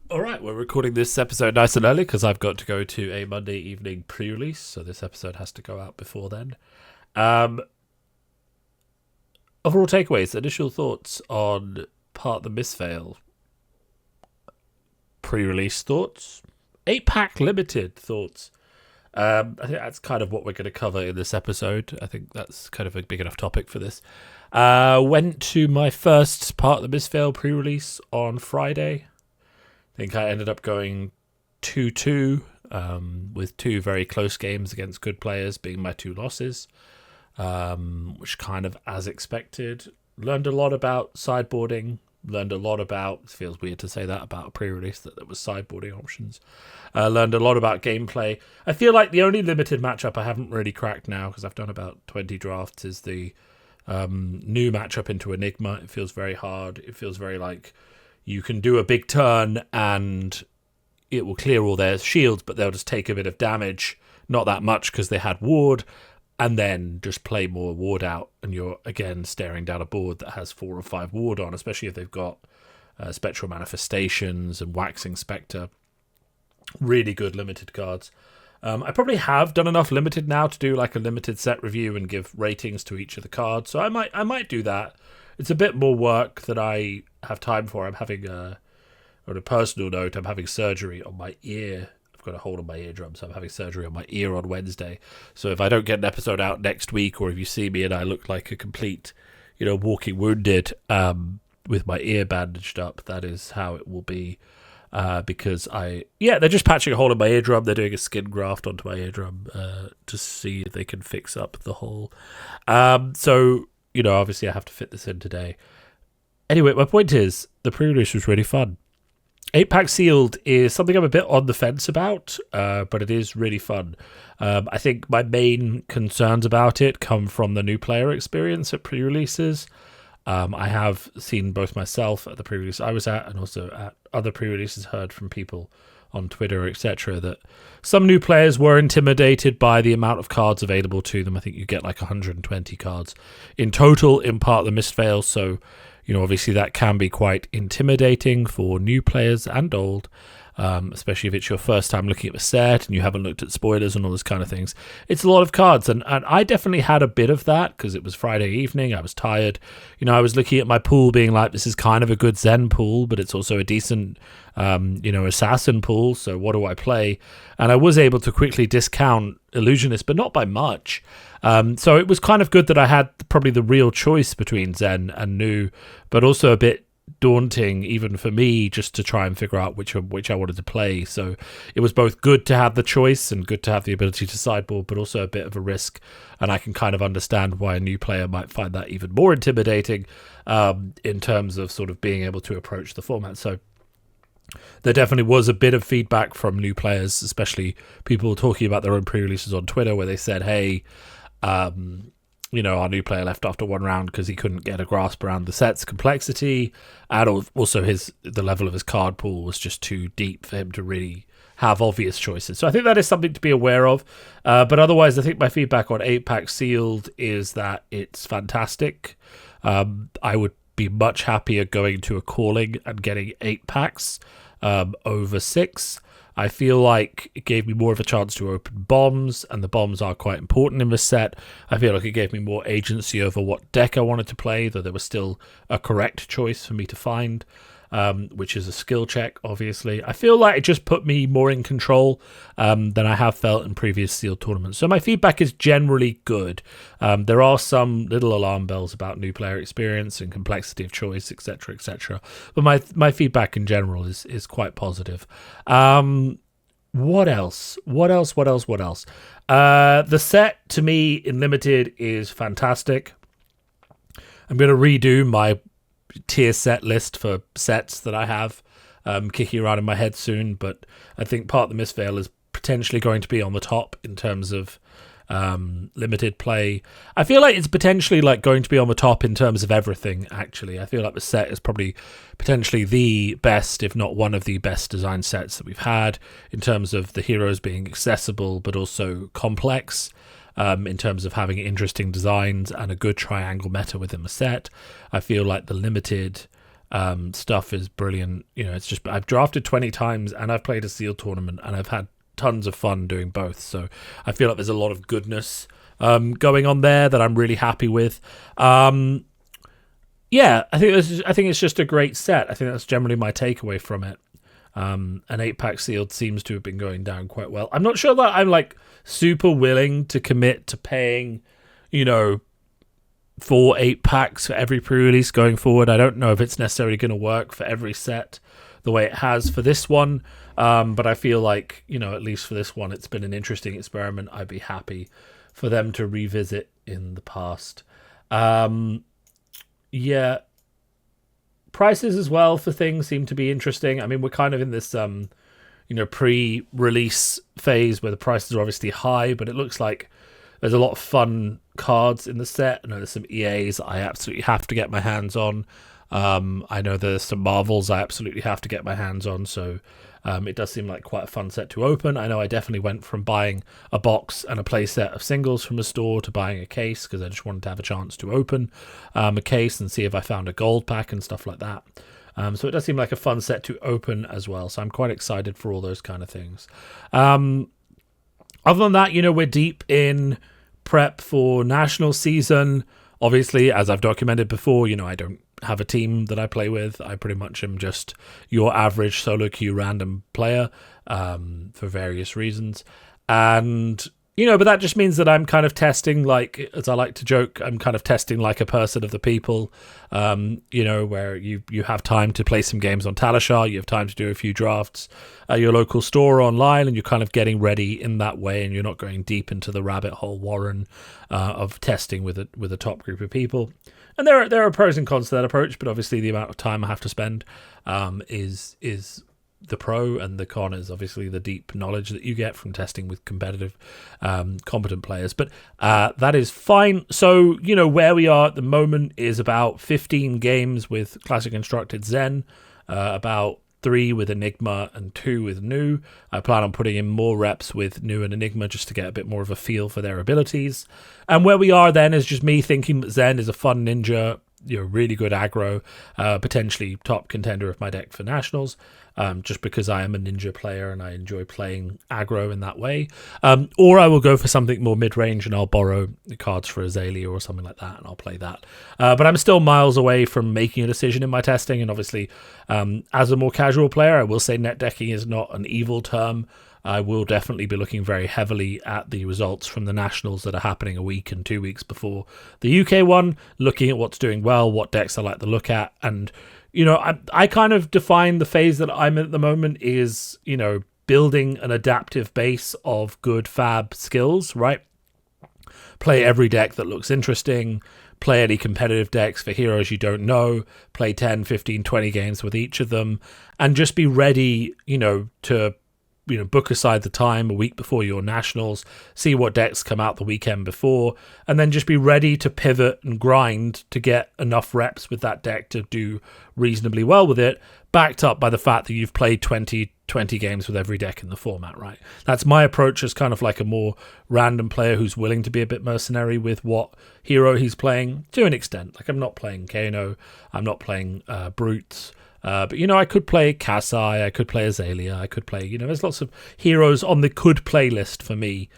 All right, we're recording this episode nice and early because I've got to go to a Monday evening pre-release, so this episode has to go out before then. Um, Overall takeaways, initial thoughts on part the Mistveil pre-release thoughts, 8-pack limited thoughts. I think that's kind of what we're going to cover in this episode. I think that's kind of a big enough topic for this. Went to my first part of the Mistveil pre-release on Friday. I think I ended up going 2-2 with two very close games against good players being my two losses, which kind of as expected. Learned a lot about sideboarding. Learned a lot about, it feels weird to say that about a pre-release, that there was sideboarding options. Learned a lot about gameplay. I feel like the only limited matchup I haven't really cracked now, because I've done about 20 drafts, is the new matchup into Enigma. It feels very hard. It feels very like you can do a big turn and it will clear all their shields, but they'll just take a bit of damage, not that much because they had ward, and then just play more ward out, and you're again staring down a board that has 4 or 5 ward on, especially if they've got Spectral Manifestations and Waxing Spectre. Really good limited cards. I probably have done enough limited now to do like a limited set review and give ratings to each of the cards, so I might do that. It's a bit more work than I have time for. I'm having on a personal note, I'm having surgery on my ear. I've got a hole in my eardrum, so I'm having surgery on my ear on Wednesday. So if I don't get an episode out next week, or if you see me and I look like a complete, walking wounded with my ear bandaged up, that is how it will be. Because they're just patching a hole in my eardrum. They're doing a skin graft onto my eardrum to see if they can fix up the hole. Obviously I have to fit this in today. Anyway, my point is, the pre-release was really fun. 8-pack sealed is something I'm a bit on the fence about, but it is really fun. I think my main concerns about it come from the new player experience at pre-releases. I have seen both myself at the pre-release I was at and also at other pre-releases, heard from people on Twitter, etc., that some new players were intimidated by the amount of cards available to them. I think you get like 120 cards in total in part of the Mistveil, so obviously that can be quite intimidating for new players and old, especially if it's your first time looking at the set and you haven't looked at spoilers and all those kind of things. It's a lot of cards, and I definitely had a bit of that because it was Friday evening. I was tired. I was looking at my pool being like, this is kind of a good Zen pool, but it's also a decent assassin pool, so what do I play? And I was able to quickly discount Illusionist, but not by much. So it was kind of good that I had probably the real choice between Zen and New, but also a bit daunting even for me just to try and figure out which I wanted to play. So it was both good to have the choice and good to have the ability to sideboard, but also a bit of a risk, and I can kind of understand why a new player might find that even more intimidating in terms of sort of being able to approach the format. So there definitely was a bit of feedback from new players, especially people talking about their own pre-releases on Twitter, where they said, hey, our new player left after one round because he couldn't get a grasp around the set's complexity, and also the level of his card pool was just too deep for him to really have obvious choices. So I think that is something to be aware of. But otherwise, I think my feedback on 8-pack sealed is that it's fantastic. I would be much happier going to a calling and getting 8-packs over 6. I feel like it gave me more of a chance to open bombs, and the bombs are quite important in this set. I feel like it gave me more agency over what deck I wanted to play, though there was still a correct choice for me to find, which is a skill check, obviously. I feel like it just put me more in control than I have felt in previous sealed tournaments. So my feedback is generally good. There are some little alarm bells about new player experience and complexity of choice, etc., etc. But my feedback in general is quite positive. What else? The set, to me, in Limited is fantastic. I'm going to redo my tier set list for sets that I have kicking around in my head soon, but I think part of the Mistveil is potentially going to be on the top in terms of limited play. I feel like it's potentially like going to be on the top in terms of everything, actually. I feel like the set is probably potentially the best, if not one of the best design sets that we've had in terms of the heroes being accessible but also complex, in terms of having interesting designs and a good triangle meta within the set. I feel like the limited stuff is brilliant. You know, it's just, I've drafted 20 times and I've played a sealed tournament and I've had tons of fun doing both. So I feel like there's a lot of goodness going on there that I'm really happy with. Yeah, I think it's just a great set. I think that's generally my takeaway from it. An 8-pack sealed seems to have been going down quite well. I'm not sure that I'm like super willing to commit to paying, you know, 4 8-packs for every pre-release going forward. I don't know if it's necessarily going to work for every set the way it has for this one. But I feel like, you know, at least for this one, it's been an interesting experiment. I'd be happy for them to revisit in the past. Yeah. Prices as well for things seem to be interesting. I mean, we're kind of in this, you know, pre-release phase where the prices are obviously high, but it looks like there's a lot of fun cards in the set. I know there's some EAs I absolutely have to get my hands on. I know there's some Marvels I absolutely have to get my hands on, so it does seem like quite a fun set to open. I know I definitely went from buying a box and a playset of singles from a store to buying a case because I just wanted to have a chance to open a case and see if I found a gold pack and stuff like that. So it does seem like a fun set to open as well, so I'm quite excited for all those kind of things. Other than that, you know, we're deep in prep for national season. Obviously, as I've documented before, you know, I don't have a team that I play with. I pretty much am just your average solo queue random player for various reasons. And, you know, but that just means that I'm kind of testing, like, as I like to joke, I'm kind of testing like a person of the people, you know, where you have time to play some games on Talishar, you have time to do a few drafts at your local store or online, and you're kind of getting ready in that way, and you're not going deep into the rabbit hole warren of testing with a top group of people. And there are pros and cons to that approach, but obviously the amount of time I have to spend is the pro, and the con is obviously the deep knowledge that you get from testing with competitive, competent players. But that is fine. So, you know, where we are at the moment is about 15 games with Classic Constructed Zen, about 3 with Enigma and 2 with New. I plan on putting in more reps with New and Enigma just to get a bit more of a feel for their abilities. And where we are then is just me thinking that Zen is a fun ninja, you know, really good aggro, potentially top contender of my deck for nationals, just because I am a ninja player and I enjoy playing aggro in that way. Or I will go for something more mid-range and I'll borrow the cards for Azalea or something like that and I'll play that. But I'm still miles away from making a decision in my testing, and obviously as a more casual player, I will say net decking is not an evil term. I will definitely be looking very heavily at the results from the nationals that are happening a week and 2 weeks before the UK one, looking at what's doing well, what decks I like to look at. And, you know, I kind of define the phase that I'm in at the moment is, you know, building an adaptive base of good fab skills, right? Play every deck that looks interesting, play any competitive decks for heroes you don't know, play 10, 15, 20 games with each of them, and just be ready, you know, to book aside the time a week before your nationals, see what decks come out the weekend before, and then just be ready to pivot and grind to get enough reps with that deck to do reasonably well with it, backed up by the fact that you've played 20 games with every deck in the format, right? That's my approach as kind of like a more random player who's willing to be a bit mercenary with what hero he's playing to an extent. Like, I'm not playing Kano, I'm not playing Brutes, but, you know, I could play Kasai, I could play Azalea, I could play, you know, there's lots of heroes on the could play list for me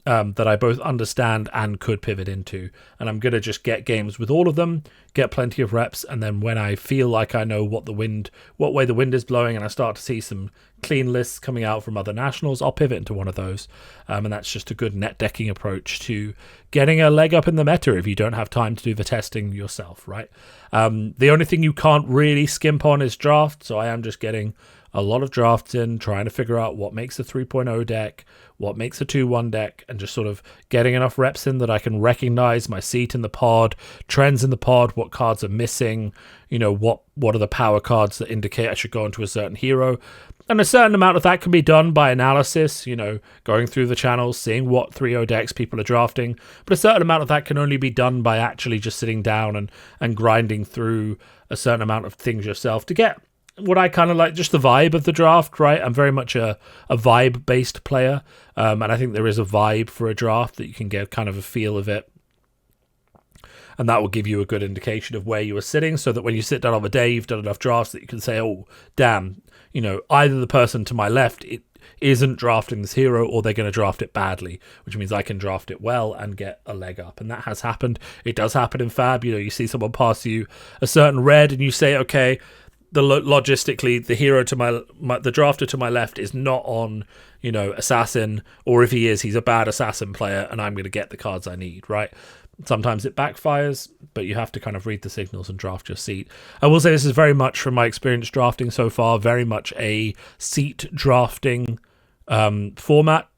that I both understand and could pivot into. And I'm going to just get games with all of them, get plenty of reps, and then when I feel like I know what way the wind is blowing, and I start to see some clean lists coming out from other nationals, I'll pivot into one of those. And that's just a good net decking approach to getting a leg up in the meta if you don't have time to do the testing yourself, right? The only thing you can't really skimp on is draft, so I am just getting a lot of drafts in, trying to figure out what makes a 3.0 deck, what makes a 2-1 deck, and just sort of getting enough reps in that I can recognize my seat in the pod, trends in the pod, what cards are missing, you know, what are the power cards that indicate I should go into a certain hero. And a certain amount of that can be done by analysis, you know, going through the channels, seeing what 3.0 decks people are drafting. But a certain amount of that can only be done by actually just sitting down and grinding through a certain amount of things yourself to get what I kind of like, just the vibe of the draft, right? I'm very much a vibe-based player, and I think there is a vibe for a draft that you can get kind of a feel of it. and that will give you a good indication of where you are sitting, so that when you sit down on the day, you've done enough drafts that you can say, oh, damn, either the person to my left isn't drafting this hero, or they're going to draft it badly, which means I can draft it well and get a leg up. And that has happened. It does happen in Fab. You see someone pass you a certain red and you say, okay, logistically, the hero to the drafter to my left is not on, assassin, or if he is, he's a bad assassin player, and I'm going to get the cards I need, right? Sometimes it backfires, but you have to kind of read the signals and draft your seat. I will say this is very much, from my experience drafting so far, very much a seat drafting format.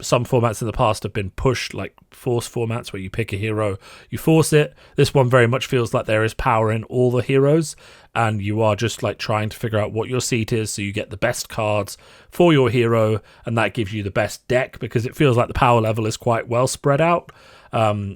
Some formats in the past have been pushed, like force formats, where you pick a hero, you force it. This one very much feels like there is power in all the heroes, and you are just like trying to figure out what your seat is, so you get the best cards for your hero, and that gives you the best deck, because it feels like the power level is quite well spread out.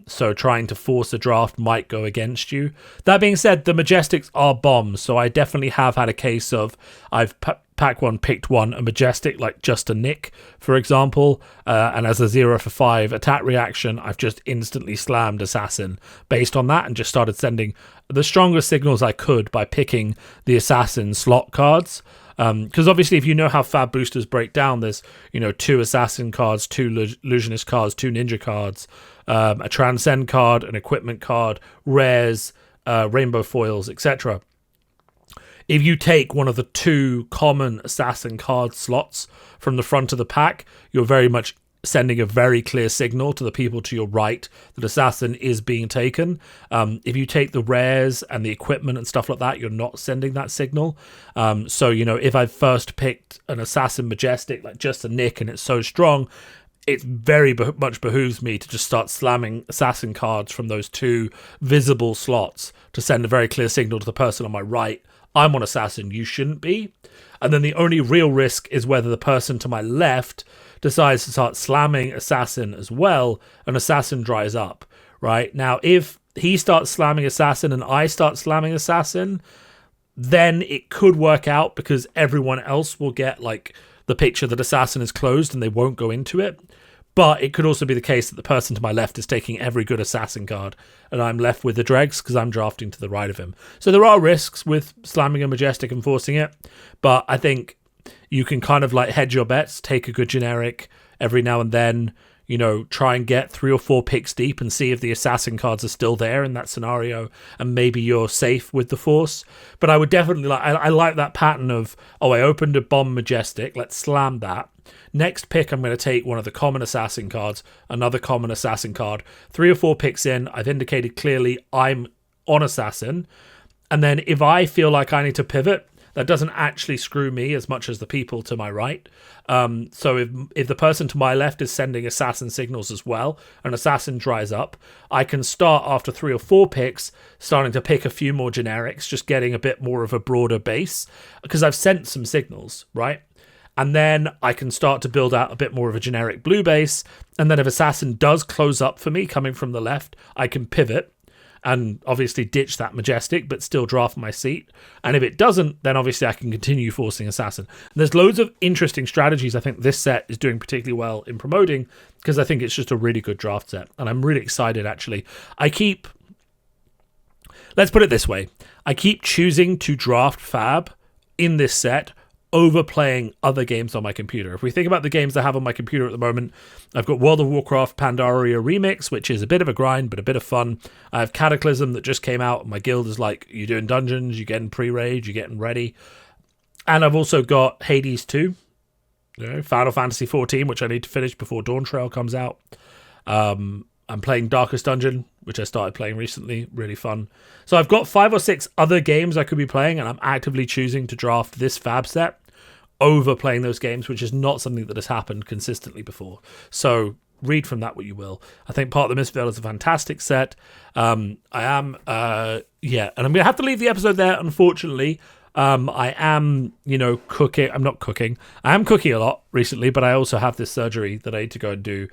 So trying to force a draft might go against you. That being said, the Majestics are bombs, so I definitely have had a case of I've pack one, picked one, a Majestic, like just a Nick, for example, and as a 0 for 5 attack reaction, I've just instantly slammed Assassin based on that, and just started sending the strongest signals I could by picking the Assassin slot cards. Because obviously, if you know how Fab boosters break down, there's 2 Assassin cards, 2 Illusionist cards, 2 Ninja cards, a Transcend card, an Equipment card, rares, rainbow foils, etc. If you take one of the 2 common Assassin card slots from the front of the pack, you're very much sending a very clear signal to the people to your right that Assassin is being taken. If you take the rares and the equipment and stuff like that, you're not sending that signal. So, if I first picked an Assassin Majestic, like just a Nick, and it's so strong, it very much behooves me to just start slamming Assassin cards from those 2 visible slots to send a very clear signal to the person on my right. I'm on Assassin, you shouldn't be. And then the only real risk is whether the person to my left decides to start slamming Assassin as well, and Assassin dries up, right? Now, if he starts slamming Assassin and I start slamming Assassin, then it could work out, because everyone else will get like the picture that Assassin is closed and they won't go into it. But it could also be the case that the person to my left is taking every good Assassin card, and I'm left with the dregs because I'm drafting to the right of him. So there are risks with slamming a Majestic and forcing it, but I think you can kind of like hedge your bets, take a good generic every now and then, try and get 3 or 4 picks deep and see if the Assassin cards are still there in that scenario, and maybe you're safe with the force. But I would definitely I like that pattern of, I opened a bomb Majestic, let's slam that. Next pick, I'm going to take one of the common Assassin cards, another common Assassin card. 3 or 4 picks in, I've indicated clearly I'm on Assassin. And then if I feel like I need to pivot, that doesn't actually screw me as much as the people to my right. So if the person to my left is sending Assassin signals as well, and Assassin dries up, I can start after 3 or 4 picks, starting to pick a few more generics, just getting a bit more of a broader base, because I've sent some signals, right? And then I can start to build out a bit more of a generic blue base. And then if Assassin does close up for me coming from the left, I can pivot and obviously ditch that Majestic, but still draft my seat. And if it doesn't, then obviously I can continue forcing Assassin. And there's loads of interesting strategies I think this set is doing particularly well in promoting, because I think it's just a really good draft set. And I'm really excited, actually. Let's put it this way. I keep choosing to draft Fab in this set over playing other games on my computer. If we think about the games I have on my computer at the moment, I've got World of Warcraft Pandaria Remix, which is a bit of a grind, but a bit of fun. I have Cataclysm that just came out, and my guild is like, you're doing dungeons, you're getting pre-raid, you're getting ready. And I've also got Hades 2, Final Fantasy 14, which I need to finish before Dawn Trail comes out. I'm playing Darkest Dungeon, which I started playing recently. Really fun. So I've got 5 or 6 other games I could be playing, and I'm actively choosing to draft this Fab set over playing those games, which is not something that has happened consistently before. So read from that what you will. I think Part of the Mistveil is a fantastic set. And I'm going to have to leave the episode there, unfortunately. I am, cooking. I'm not cooking. I am cooking a lot recently, but I also have this surgery that I need to go and do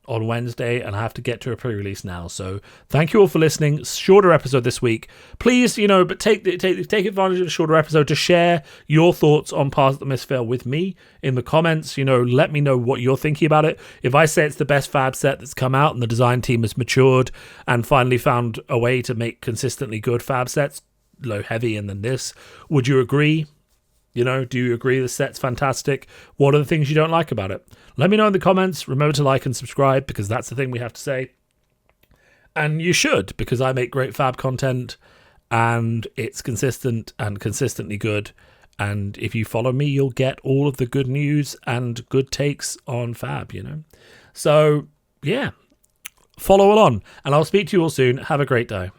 on Wednesday, and I have to get to a pre-release now. So thank you all for listening. Shorter episode this week. Please, but take advantage of the shorter episode to share your thoughts on Paths of the Mistveil with me in the comments. Let me know what you're thinking about it. If I say it's the best fab set that's come out and the design team has matured and finally found a way to make consistently good fab sets, low heavy and then this, would you agree? Do you agree the set's fantastic? What are the things you don't like about it? Let me know in the comments. Remember to like and subscribe, because that's the thing we have to say. And you should, because I make great fab content and it's consistent and consistently good. And if you follow me, you'll get all of the good news and good takes on fab, So, yeah, follow along. And I'll speak to you all soon. Have a great day.